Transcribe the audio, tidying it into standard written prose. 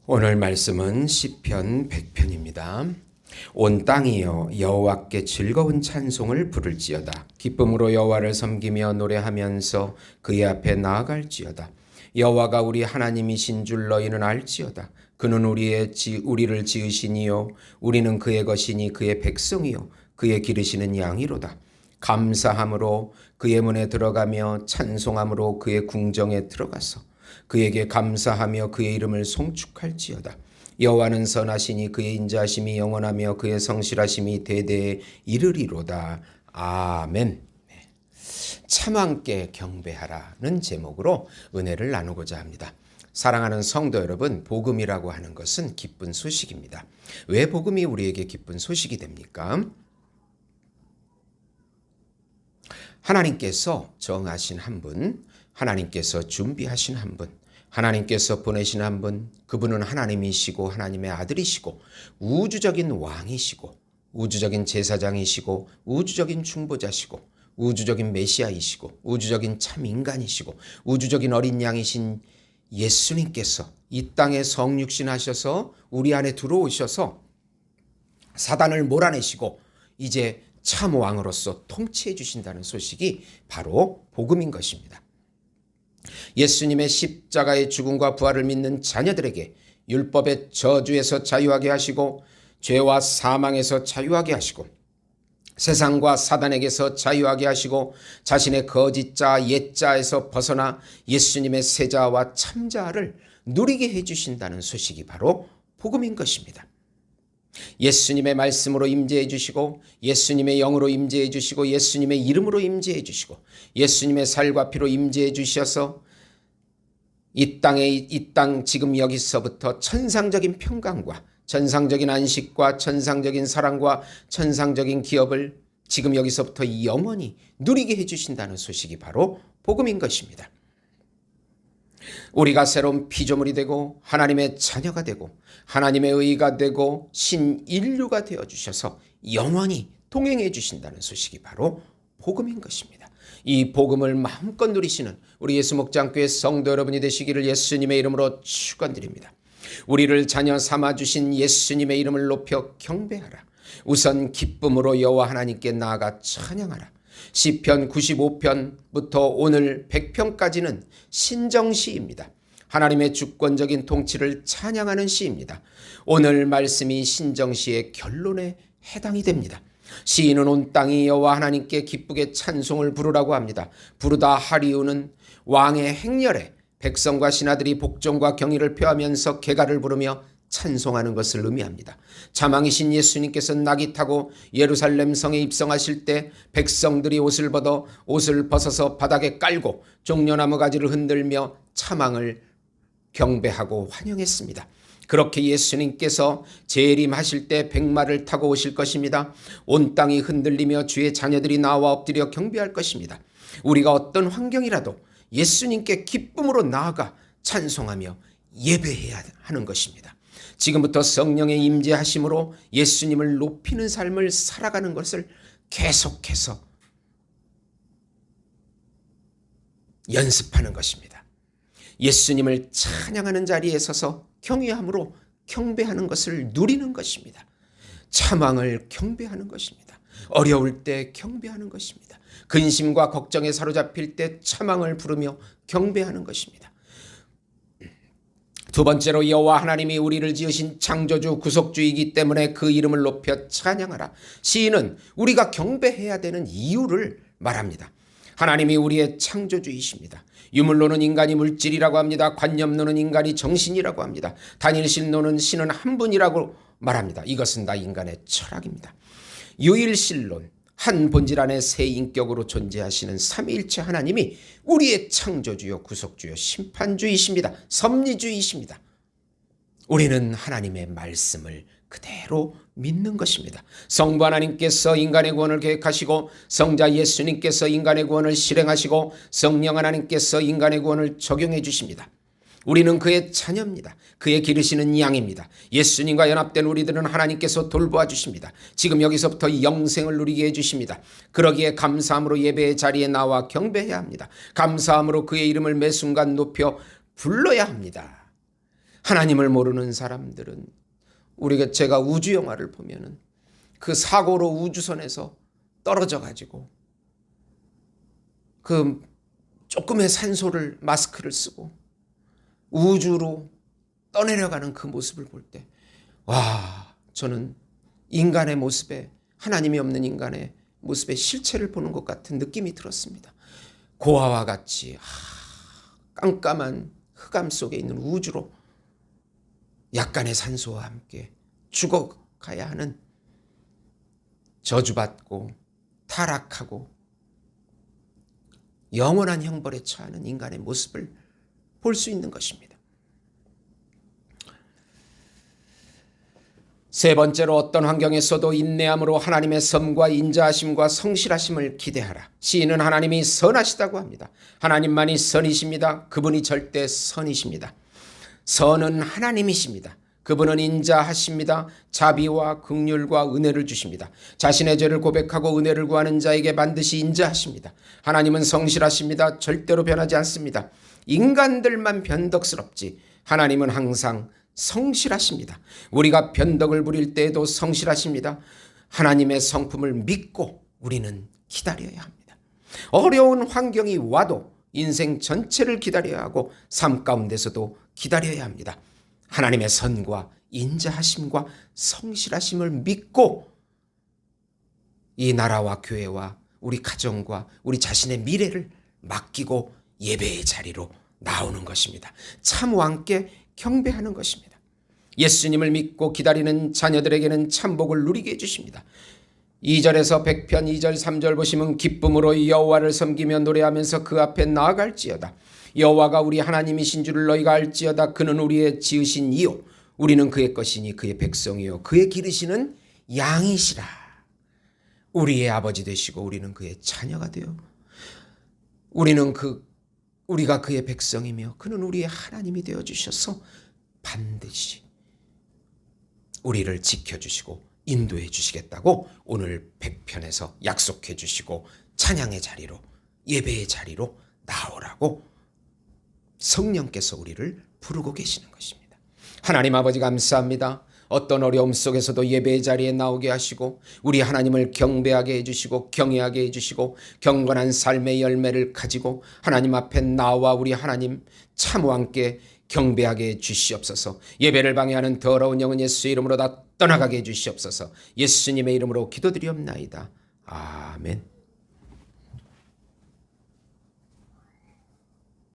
오늘 말씀은 시편 100편입니다. 온 땅이여 여호와께 즐거운 찬송을 부를지어다. 기쁨으로 여호와를 섬기며 노래하면서 그의 앞에 나아갈지어다. 여호와가 우리 하나님이신 줄 너희는 알지어다. 그는 우리를 지으시니요 우리는 그의 것이니 그의 백성이요 그의 기르시는 양이로다. 감사함으로 그의 문에 들어가며 찬송함으로 그의 궁정에 들어가서 그에게 감사하며 그의 이름을 송축할지어다. 여호와는 선하시니 그의 인자하심이 영원하며 그의 성실하심이 대대에 이르리로다. 아멘. 참 함께 경배하라는 제목으로 은혜를 나누고자 합니다. 사랑하는 성도 여러분, 복음이라고 하는 것은 기쁜 소식입니다. 왜 복음이 우리에게 기쁜 소식이 됩니까? 하나님께서 정하신 한 분, 하나님께서 준비하신 한 분, 하나님께서 보내신 한 분, 그분은 하나님이시고 하나님의 아들이시고 우주적인 왕이시고 우주적인 제사장이시고 우주적인 중보자시고 우주적인 메시아이시고 우주적인 참 인간이시고 우주적인 어린 양이신 예수님께서 이 땅에 성육신하셔서 우리 안에 들어오셔서 사단을 몰아내시고 이제 참 왕으로서 통치해 주신다는 소식이 바로 복음인 것입니다. 예수님의 십자가의 죽음과 부활을 믿는 자녀들에게 율법의 저주에서 자유하게 하시고 죄와 사망에서 자유하게 하시고 세상과 사단에게서 자유하게 하시고 자신의 거짓자 옛자에서 벗어나 예수님의 세자와 참자를 누리게 해주신다는 소식이 바로 복음인 것입니다. 예수님의 말씀으로 임재해 주시고 예수님의 영으로 임재해 주시고 예수님의 이름으로 임재해 주시고 예수님의 살과 피로 임재해 주셔서 이 땅 지금 여기서부터 천상적인 평강과 천상적인 안식과 천상적인 사랑과 천상적인 기업을 지금 여기서부터 영원히 누리게 해주신다는 소식이 바로 복음인 것입니다. 우리가 새로운 피조물이 되고 하나님의 자녀가 되고 하나님의 의가 되고 신인류가 되어주셔서 영원히 동행해 주신다는 소식이 바로 복음인 것입니다. 이 복음을 마음껏 누리시는 우리 예수목장교회 성도 여러분이 되시기를 예수님의 이름으로 축원드립니다. 우리를 자녀 삼아주신 예수님의 이름을 높여 경배하라. 우선 기쁨으로 여호와 하나님께 나아가 찬양하라. 시편 95편부터 오늘 100편까지는 신정시입니다. 하나님의 주권적인 통치를 찬양하는 시입니다. 오늘 말씀이 신정시의 결론에 해당이 됩니다. 시인은 온 땅이 여호와 하나님께 기쁘게 찬송을 부르라고 합니다. 부르다 하리우는 왕의 행렬에 백성과 신하들이 복종과 경의를 표하면서 개가를 부르며 찬송하는 것을 의미합니다. 자망이신 예수님께서 낙이 타고 예루살렘 성에 입성하실 때 백성들이 옷을 벗어서 바닥에 깔고 종려나무 가지를 흔들며 차망을 경배하고 환영했습니다. 그렇게 예수님께서 재림하실 때 백마를 타고 오실 것입니다. 온 땅이 흔들리며 주의 자녀들이 나와 엎드려 경배할 것입니다. 우리가 어떤 환경이라도 예수님께 기쁨으로 나아가 찬송하며 예배해야 하는 것입니다. 지금부터 성령의 임재하심으로 예수님을 높이는 삶을 살아가는 것을 계속해서 연습하는 것입니다. 예수님을 찬양하는 자리에 서서 경외함으로 경배하는 것을 누리는 것입니다. 차망을 경배하는 것입니다. 어려울 때 경배하는 것입니다. 근심과 걱정에 사로잡힐 때 차망을 부르며 경배하는 것입니다. 두 번째로 여호와 하나님이 우리를 지으신 창조주 구속주이기 때문에 그 이름을 높여 찬양하라. 시인은 우리가 경배해야 되는 이유를 말합니다. 하나님이 우리의 창조주이십니다. 유물론은 인간이 물질이라고 합니다. 관념론은 인간이 정신이라고 합니다. 단일신론은 신은 한 분이라고 말합니다. 이것은 다 인간의 철학입니다. 유일신론, 한 본질 안에 세 인격으로 존재하시는 삼위일체 하나님이 우리의 창조주요 구속주요 심판주이십니다. 섭리주이십니다. 우리는 하나님의 말씀을 그대로 믿는 것입니다. 성부 하나님께서 인간의 구원을 계획하시고 성자 예수님께서 인간의 구원을 실행하시고 성령 하나님께서 인간의 구원을 적용해 주십니다. 우리는 그의 자녀입니다. 그의 기르시는 양입니다. 예수님과 연합된 우리들은 하나님께서 돌보아 주십니다. 지금 여기서부터 영생을 누리게 해주십니다. 그러기에 감사함으로 예배의 자리에 나와 경배해야 합니다. 감사함으로 그의 이름을 매 순간 높여 불러야 합니다. 하나님을 모르는 사람들은 제가 우주 영화를 보면은 그 사고로 우주선에서 떨어져 가지고 그 조금의 산소를 마스크를 쓰고 우주로 떠내려가는 그 모습을 볼 때, 와, 저는 인간의 모습에, 하나님이 없는 인간의 모습의 실체를 보는 것 같은 느낌이 들었습니다. 고아와 같이 깜깜한 흑암 속에 있는 우주로 약간의 산소와 함께 죽어가야 하는 저주받고 타락하고 영원한 형벌에 처하는 인간의 모습을 볼 수 있는 것입니다. 세 번째로, 어떤 환경에서도 인내함으로 하나님의 섭과 인자하심과 성실하심을 기대하라. 시인은 하나님이 선하시다고 합니다. 하나님만이 선이십니다. 그분이 절대 선이십니다. 선은 하나님이십니다. 그분은 인자하십니다. 자비와 긍휼과 은혜를 주십니다. 자신의 죄를 고백하고 은혜를 구하는 자에게 반드시 인자하십니다. 하나님은 성실하십니다. 절대로 변하지 않습니다. 인간들만 변덕스럽지 하나님은 항상 성실하십니다. 우리가 변덕을 부릴 때에도 성실하십니다. 하나님의 성품을 믿고 우리는 기다려야 합니다. 어려운 환경이 와도 인생 전체를 기다려야 하고 삶 가운데서도 기다려야 합니다. 하나님의 선과 인자하심과 성실하심을 믿고 이 나라와 교회와 우리 가정과 우리 자신의 미래를 맡기고 예배의 자리로 나오는 것입니다. 참 왕께 경배하는 것입니다. 예수님을 믿고 기다리는 자녀들에게는 참 복을 누리게 해주십니다. 2절에서 100편 2절 3절 보시면 기쁨으로 여호와를 섬기며 노래하면서 그 앞에 나아갈지어다. 여호와가 우리 하나님이신 줄을 너희가 알지어다. 그는 우리의 지으신 이요 우리는 그의 것이니 그의 백성이요 그의 기르시는 양이시라. 우리의 아버지 되시고 우리는 그의 자녀가 되어 우리가 그의 백성이며 그는 우리의 하나님이 되어 주셔서 반드시 우리를 지켜주시고 인도해 주시겠다고 오늘 100편에서 약속해 주시고 찬양의 자리로 예배의 자리로 나오라고 성령께서 우리를 부르고 계시는 것입니다. 하나님 아버지 감사합니다. 어떤 어려움 속에서도 예배의 자리에 나오게 하시고 우리 하나님을 경배하게 해주시고 경외하게 해주시고 경건한 삶의 열매를 가지고 하나님 앞에 나와 우리 하나님 참 왕께 경배하게 해주시옵소서. 예배를 방해하는 더러운 영은 예수의 이름으로 다 떠나가게 해주시옵소서. 예수님의 이름으로 기도드리옵나이다. 아멘.